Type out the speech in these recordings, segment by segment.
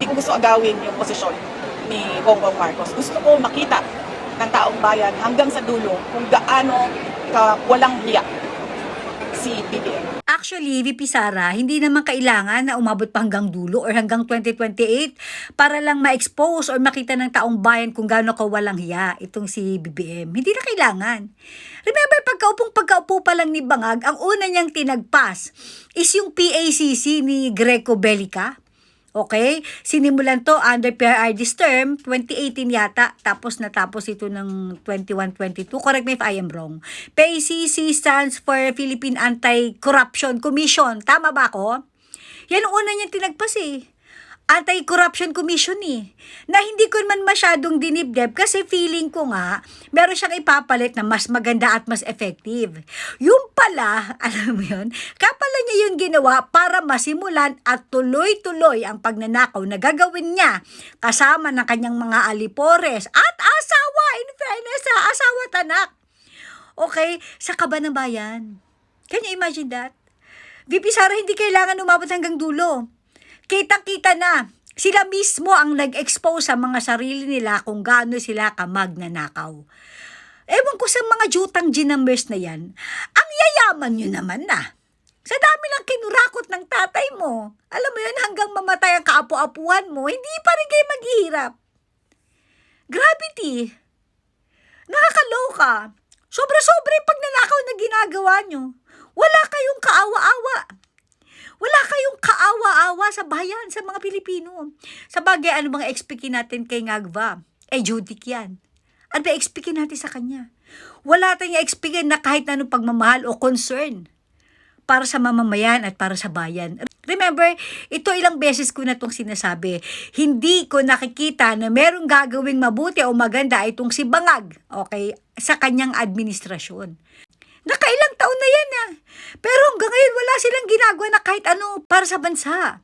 ko gusto agawin yung posisyon ni Bongbong Marcos. Gusto ko makita ng taong bayan hanggang sa dulo kung gaano walang hiya si BBM. Actually, VP Sara, hindi naman kailangan na umabot pa hanggang dulo or hanggang 2028 para lang ma-expose or makita ng taong bayan kung gaano kawalang hiya itong si BBM. Hindi na kailangan. Remember, pagkaupo pa lang ni Bangag, ang una niyang tinagpas is yung PACC ni Greco Bellica. Okay? Sinimulan to under PRRD's term, 2018 yata, tapos natapos ito ng 21-22. Correct me if I am wrong. PACC stands for Philippine Anti-Corruption Commission. Tama ba ako? Yan ang una niyang tinagpas eh. Anti-Corruption Commission eh. Na hindi ko man masyadong dinibdib kasi feeling ko nga, meron siyang ipapalit na mas maganda at mas effective. Yung pala, alam mo yun, kapala niya yung ginawa para masimulan at tuloy-tuloy ang pagnanakaw na gagawin niya kasama ng kanyang mga alipores at asawa, in fairness ha, asawa at anak. Okay, sa kaba ng bayan. Can you imagine that? VP Sara, hindi kailangan umabot hanggang dulo. Kitang-kita na, sila mismo ang nag-expose sa mga sarili nila kung gaano sila kamagnanakaw. Ewan ko sa mga jutang G-numbers na yan, ang yayaman nyo naman na. Sa dami ng kinurakot ng tatay mo, alam mo yun, hanggang mamatay ang kaapu-apuhan mo, hindi pa rin kayo maghihirap. Gravity. Nakakaloka. Sobra-sobra yung pagnanakaw na ginagawa nyo. Wala kayong kaawa-awa. Wala kayong kaawa-awa sa bayan, sa mga Pilipino. Sa bagay, ano bang expectin natin kay Ngagva? Judik yan. Ano ba expectin natin sa kanya? Wala tayong expectin na kahit anong pagmamahal o concern para sa mamamayan at para sa bayan. Remember, ito ilang beses ko na itong sinasabi. Hindi ko nakikita na merong gagawing mabuti o maganda itong si Bangag, okay, sa kanyang administrasyon. Nakailang taon na yan ah. Pero hanggang ngayon wala silang ginagawa na kahit ano para sa bansa.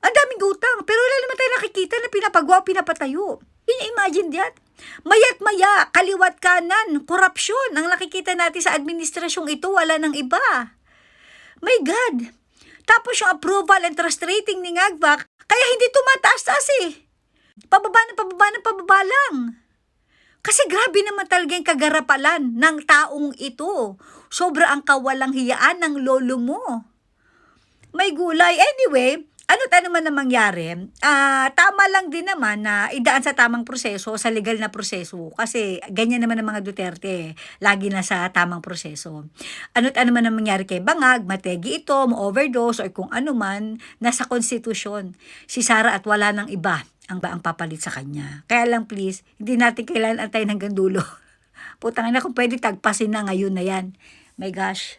Ang daming utang, pero wala naman tayo nakikita na pinapagawa, pinapatayo. Can you imagine that? Maya't maya, kaliwat kanan, korupsyon ang nakikita natin sa administrasyong ito, wala nang iba. My God! Tapos yung approval and trust rating ni Ngagva, kaya hindi tumataas-taas eh. Pababa lang. Kasi grabe naman talaga yung kagarapalan ng taong ito. Sobra ang kawalang hiyaan ng lolo mo. May gulay. Anyway, ano man na mangyari, tama lang din naman na idaan sa tamang proseso, sa legal na proseso. Kasi ganyan naman ang mga Duterte, lagi na sa tamang proseso. Ano man na mangyari kay Bangag, mategi ito, ma-overdose, o kung ano man, nasa konstitusyon. Si Sara at wala nang iba ang papalit sa kanya. Kaya lang please, hindi natin kailangan antayin hanggang dulo. Putang ina, kung pwede tagpasin na ngayon na yan. My gosh.